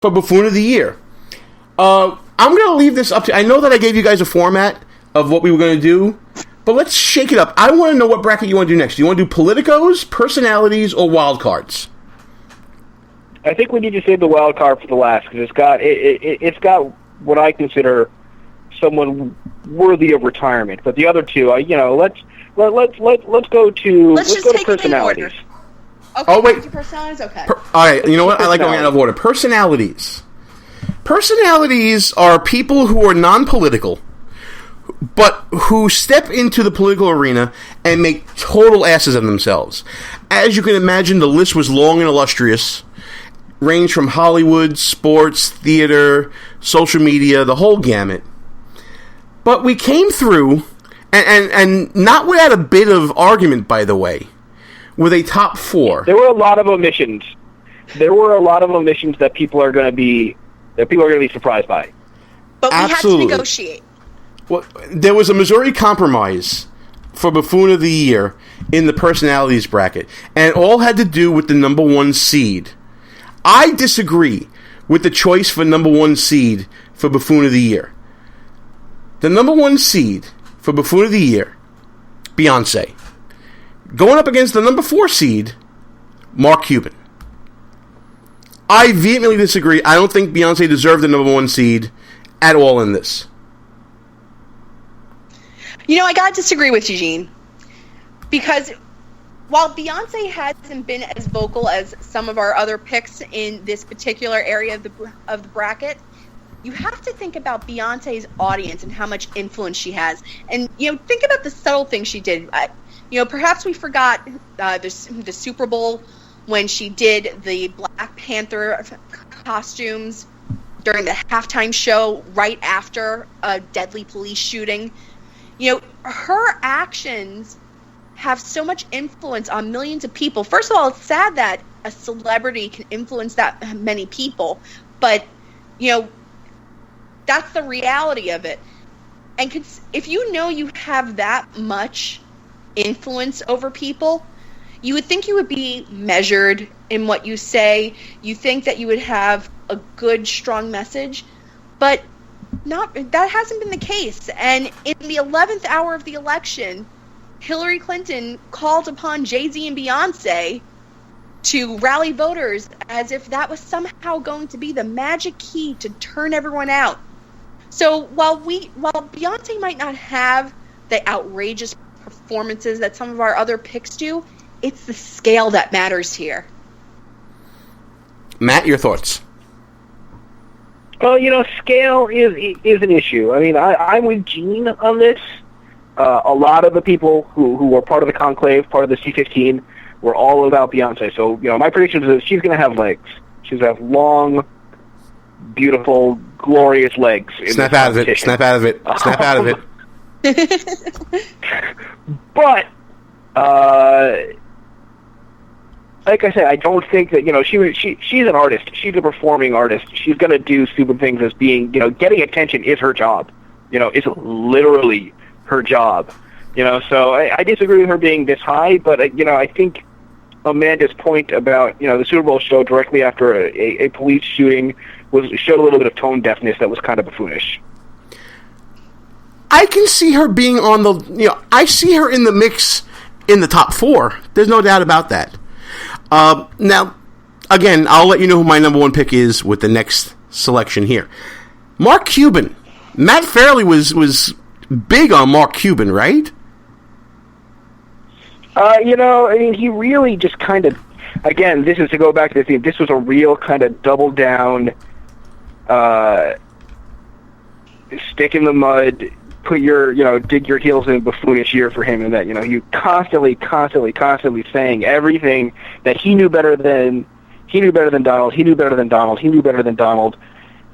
for Buffoon of the Year. I'm going to leave this up to... I know that I gave you guys a format of what we were going to do, but let's shake it up. I want to know what bracket you want to do next. Do you want to do politicos, personalities, or wild cards? I think we need to save the wild card for the last, because it's got what I consider someone worthy of retirement. But the other two, let's go to personalities. Okay, oh wait, personalities. Okay. All right, you know what? I like going out of order. Personalities. Personalities are people who are non-political, but who step into the political arena and make total asses of themselves. As you can imagine, the list was long and illustrious. Ranged from Hollywood, sports, theater, social media, the whole gamut. But we came through, and not without a bit of argument, by the way, with a top 4. There were a lot of omissions. That people are going to be surprised by. But we Absolutely. had to negotiate. Well, there was a Missouri Compromise for Buffoon of the Year in the personalities bracket, and it all had to do with the number 1 seed. I disagree with the choice for number 1 seed for Buffoon of the Year. The number 1 seed for Buffoon of the Year, Beyonce. Going up against the number 4 seed, Mark Cuban. I vehemently disagree. I don't think Beyonce deserved the number 1 seed at all in this. I gotta disagree with Eugene. Because while Beyonce hasn't been as vocal as some of our other picks in this particular area of the bracket, you have to think about Beyonce's audience and how much influence she has. And, think about the subtle things she did. Perhaps we forgot the Super Bowl when she did the Black Panther costumes during the halftime show right after a deadly police shooting. Her actions have so much influence on millions of people. First of all, it's sad that a celebrity can influence that many people, but, that's the reality of it. And if you have that much influence over people, you would think you would be measured in what you say. You think that you would have a good, strong message, but that hasn't been the case. And in the 11th hour of the election, Hillary Clinton called upon Jay-Z and Beyonce to rally voters as if that was somehow going to be the magic key to turn everyone out. So while Beyonce might not have the outrageous performances that some of our other picks do, it's the scale that matters here. Matt, your thoughts? Well, scale is an issue. I mean, I'm with Gene on this. A lot of the people who were part of the conclave, part of the C-15, were all about Beyonce. So, my prediction is that she's going to have legs. She's going to have long, beautiful, glorious legs. Snap out of it. Snap out of it. Snap out of it. But, like I said, I don't think that, she's an artist. She's a performing artist. She's going to do stupid things as being, getting attention is her job. It's literally her job. So I disagree with her being this high, but, I think Amanda's point about, the Super Bowl show directly after a police shooting showed a little bit of tone deafness that was kind of buffoonish. I can see her being on the, I see her in the mix in the top 4. There's no doubt about that. Now, again, I'll let you know who my number 1 pick is with the next selection here. Mark Cuban. Matt Fairley was big on Mark Cuban, right? He really just kind of, again, this is to go back to the theme, this was a real kind of double down, stick in the mud, put dig your heels in buffoonish year for him, and that, you constantly saying everything that he knew better than Donald, he knew better than Donald.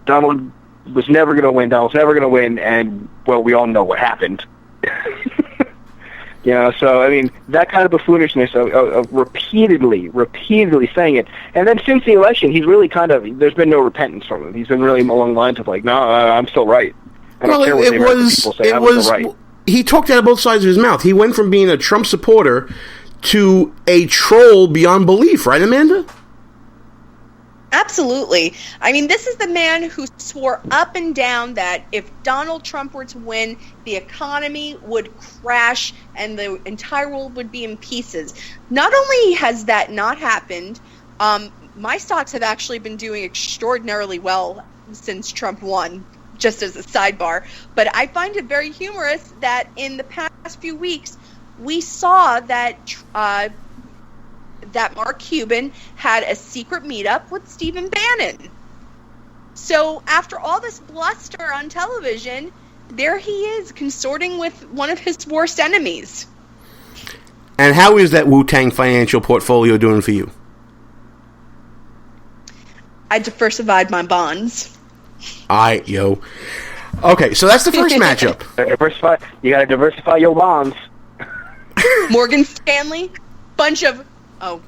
Donald was never going to win, Donald's never going to win, and, well, we all know what happened. So, I mean, that kind of buffoonishness of repeatedly saying it. And then since the election, he's really there's been no repentance from him. He's been really along the lines of like, no, I'm still right. I don't care what the American people say, I was still right. He talked out of both sides of his mouth. He went from being a Trump supporter to a troll beyond belief, right, Amanda? Absolutely. I mean, this is the man who swore up and down that if Donald Trump were to win, the economy would crash and the entire world would be in pieces. Not only has that not happened, my stocks have actually been doing extraordinarily well since Trump won, just as a sidebar. But I find it very humorous that in the past few weeks, we saw that that Mark Cuban had a secret meetup with Stephen Bannon. So after all this bluster on television, there he is consorting with one of his worst enemies. And how is that Wu-Tang financial portfolio doing for you? I diversified my bonds. Okay, so that's the first matchup. You gotta diversify your bonds. Morgan Stanley, bunch of can't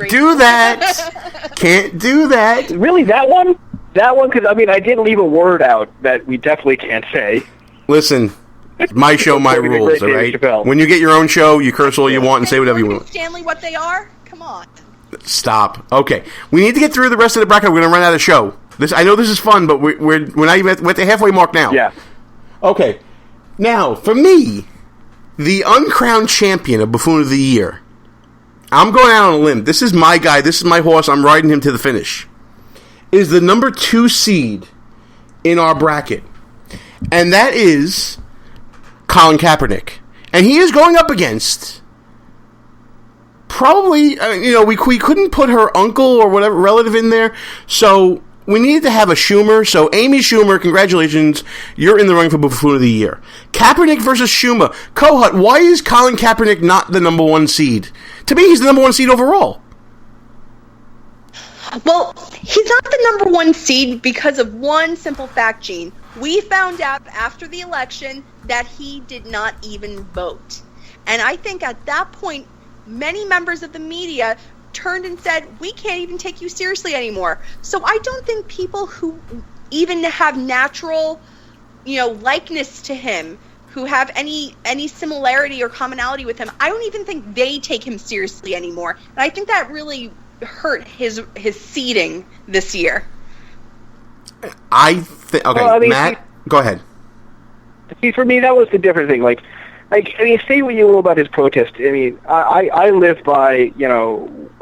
do that. Can't do that. Really, that one? That one? Because, I mean, I did leave a word out that we definitely can't say. Listen, my show, my rules, all right? When you get your own show, you curse all you want and say whatever you want. Stanley, what they are? Come on. Stop. Okay, we need to get through the rest of the bracket. We're going to run out of show. I know this is fun, but we're not even we're at the halfway mark now. Yeah. Okay. Now, for me, the uncrowned champion of Buffoon of the Year, I'm going out on a limb. This is my guy. This is my horse. I'm riding him to the finish. Is the number 2 seed in our bracket. And that is Colin Kaepernick. And he is going up against probably, we couldn't put her uncle or whatever relative in there. So we needed to have a Schumer. So Amy Schumer, congratulations. You're in the running for Buffoon of the Year. Kaepernick versus Schumer. Kohut, why is Colin Kaepernick not the number 1 seed? To me, he's the number 1 seed overall. Well, he's not the number 1 seed because of one simple fact, Gene. We found out after the election that he did not even vote. And I think at that point, many members of the media turned and said, we can't even take you seriously anymore. So I don't think people who even have natural, likeness to him, who have any similarity or commonality with him, I don't even think they take him seriously anymore. And I think that really hurt his seeding this year. Okay, well, Matt, go ahead. See, for me, that was the different thing. Say what you will about his protest. I mean, I live by,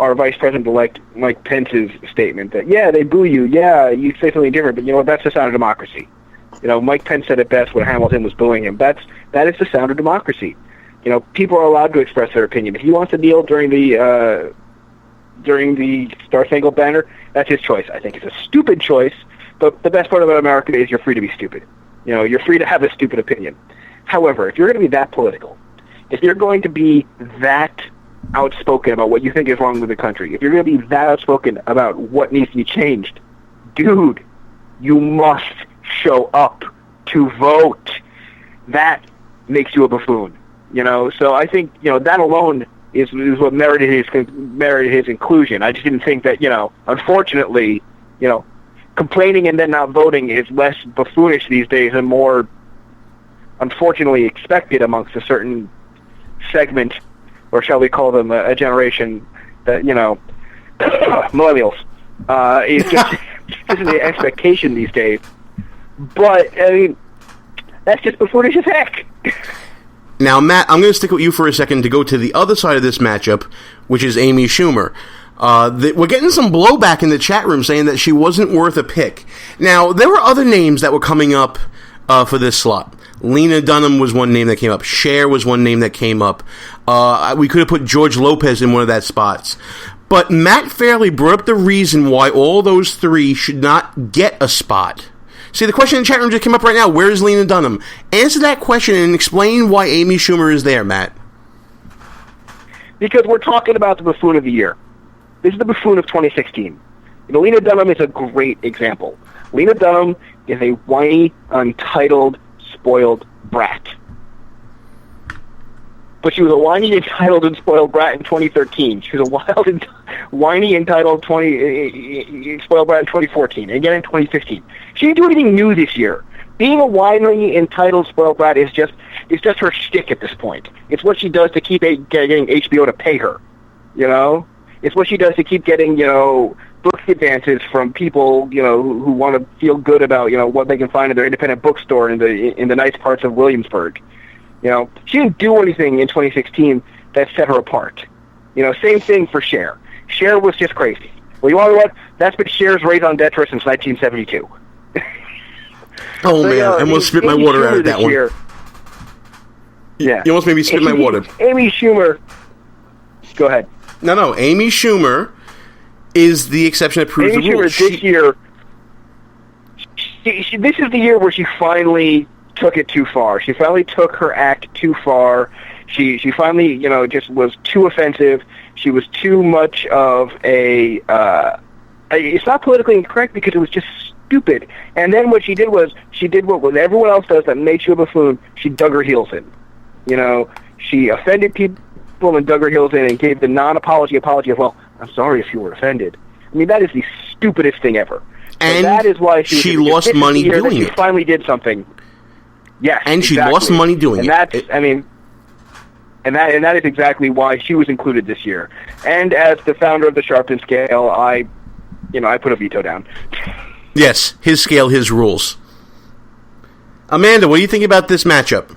our Vice President-elect Mike Pence's statement that, yeah, they boo you, yeah, you say something different, but, that's the sound of democracy. Mike Pence said it best when Hamilton was booing him. That is the sound of democracy. People are allowed to express their opinion. If he wants to kneel during the Star Spangled Banner, that's his choice. I think it's a stupid choice, but the best part about America is you're free to be stupid. You're free to have a stupid opinion. However, if you're going to be that political, if you're going to be that outspoken about what you think is wrong with the country, if you're going to be that outspoken about what needs to be changed, dude, you must show up to vote. That makes you a buffoon. So I think, that alone is what merited his inclusion. I just didn't think that, unfortunately, complaining and then not voting is less buffoonish these days and more, unfortunately, expected amongst a certain segment, or shall we call them a generation that, millennials, is just isn't the expectation these days. But, I mean, that's just buffoonish as heck. Now, Matt, I'm going to stick with you for a second to go to the other side of this matchup, which is Amy Schumer. We're getting some blowback in the chat room saying that she wasn't worth a pick. Now, there were other names that were coming up for this slot. Lena Dunham was one name that came up. Cher was one name that came up. We could have put George Lopez in one of that spots. But Matt Fairley brought up the reason why all those three should not get a spot. See, the question in the chat room just came up right now. Where is Lena Dunham? Answer that question and explain why Amy Schumer is there, Matt. Because we're talking about the buffoon of the year. This is the buffoon of 2016. Lena Dunham is a great example. Lena Dunham is a whiny, untitled, spoiled brat. But she was a whiny, entitled, and spoiled brat in 2013. She was a wild, whiny, entitled, spoiled brat in 2014, and again in 2015. She didn't do anything new this year. Being a whiny, entitled, spoiled brat is just her shtick at this point. It's what she does to keep getting HBO to pay her. It's what she does to keep getting, book advances from people, who want to feel good about, what they can find in their independent bookstore in the nice parts of Williamsburg. She didn't do anything in 2016 that set her apart. Same thing for Cher. Cher was just crazy. Well, you know what? That's been Cher's raison d'etre since 1972. Oh, so, man, I almost spit my water out of that one. Yeah. You almost made me spit my water. Amy Schumer. Go ahead. No. Amy Schumer is the exception that proves the rule. Amy Schumer this year, this is the year where she finally took it too far. She finally took her act too far. She finally, just was too offensive. She was too much of a... it's not politically incorrect because it was just stupid. And then what she did was, she did what everyone else does that makes you a buffoon. She dug her heels in. She offended people and dug her heels in and gave the non-apology apology of, well, I'm sorry if you were offended. I mean, that is the stupidest thing ever. And that is why she lost money doing it. She finally did something. Yes, and exactly. She lost money doing and it. And that is exactly why she was included this year. And as the founder of the Sharpton scale, I put a veto down. Yes, his scale, his rules. Amanda, what do you think about this matchup?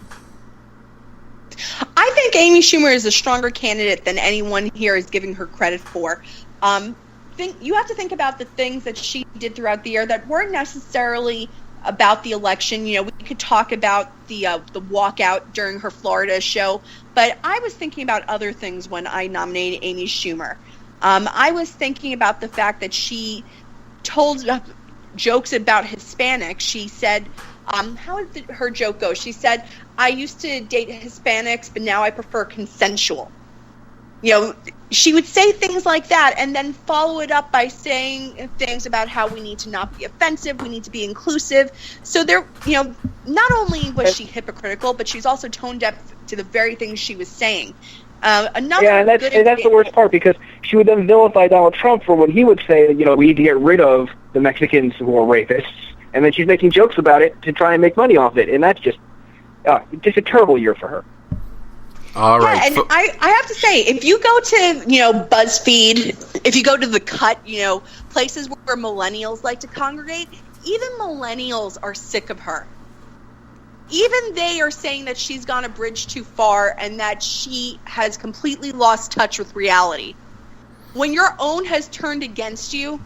I think Amy Schumer is a stronger candidate than anyone here is giving her credit for. You have to think about the things that she did throughout the year that weren't necessarily about the election. We could talk about the walkout during her Florida show, but I was thinking about other things when I nominated Amy Schumer. I was thinking about the fact that she told jokes about Hispanics. She said, how did her joke go? She said, I used to date Hispanics, but now I prefer consensual. She would say things like that and then follow it up by saying things about how we need to not be offensive, we need to be inclusive. So not only was she hypocritical, but she's also tone deaf to the very things she was saying. And that's the worst part, because she would then vilify Donald Trump for what he would say, we need to get rid of the Mexicans who are rapists, and then she's making jokes about it to try and make money off it, and that's just a terrible year for her. All right. Yeah, and I have to say, if you go to, BuzzFeed, if you go to The Cut, places where millennials like to congregate, even millennials are sick of her. Even they are saying that she's gone a bridge too far and that she has completely lost touch with reality. When your own has turned against you,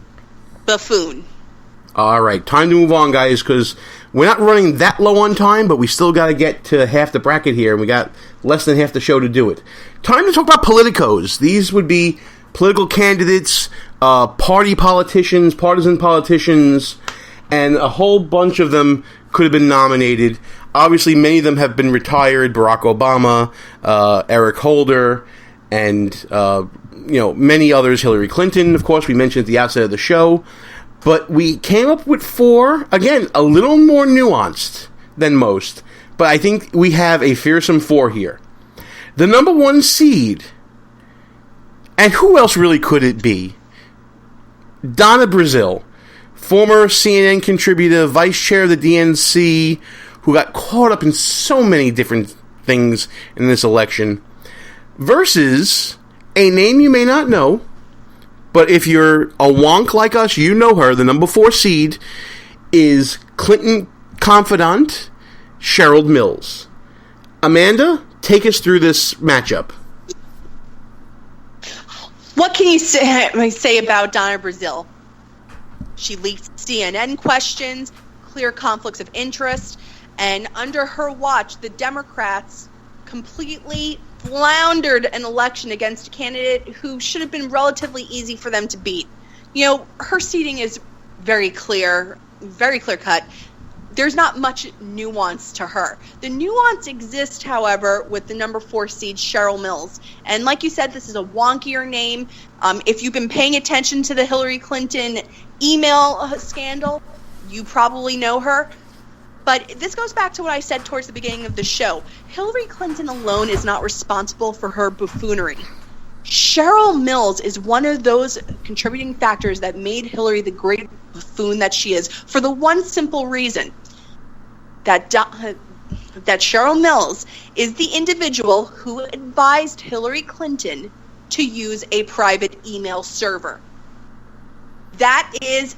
buffoon. All right, time to move on, guys, because we're not running that low on time, but we still got to get to half the bracket here, and we got less than half the show to do it. Time to talk about politicos. These would be political candidates, party politicians, partisan politicians, and a whole bunch of them could have been nominated. Obviously, many of them have been retired. Barack Obama, Eric Holder, and many others. Hillary Clinton, of course, we mentioned at the outset of the show. But we came up with 4, again, a little more nuanced than most. But I think we have a fearsome 4 here. The number 1 seed, and who else really could it be? Donna Brazile, former CNN contributor, vice chair of the DNC, who got caught up in so many different things in this election, versus a name you may not know, but if you're a wonk like us, you know her. The number 4 seed is Clinton confidant Cheryl Mills. Amanda, take us through this matchup. What can you say about Donna Brazile? She leaked CNN questions, clear conflicts of interest, and under her watch, the Democrats completely floundered an election against a candidate who should have been relatively easy for them to beat. Her seating is very clear cut. There's not much nuance to her. The nuance exists, however, with the number 4 seed, Cheryl Mills. And like you said, this is a wonkier name. If you've been paying attention to the Hillary Clinton email scandal, you probably know her. But this goes back to what I said towards the beginning of the show. Hillary Clinton alone is not responsible for her buffoonery. Cheryl Mills is one of those contributing factors that made Hillary the great buffoon that she is, for the one simple reason that Cheryl Mills is the individual who advised Hillary Clinton to use a private email server. That is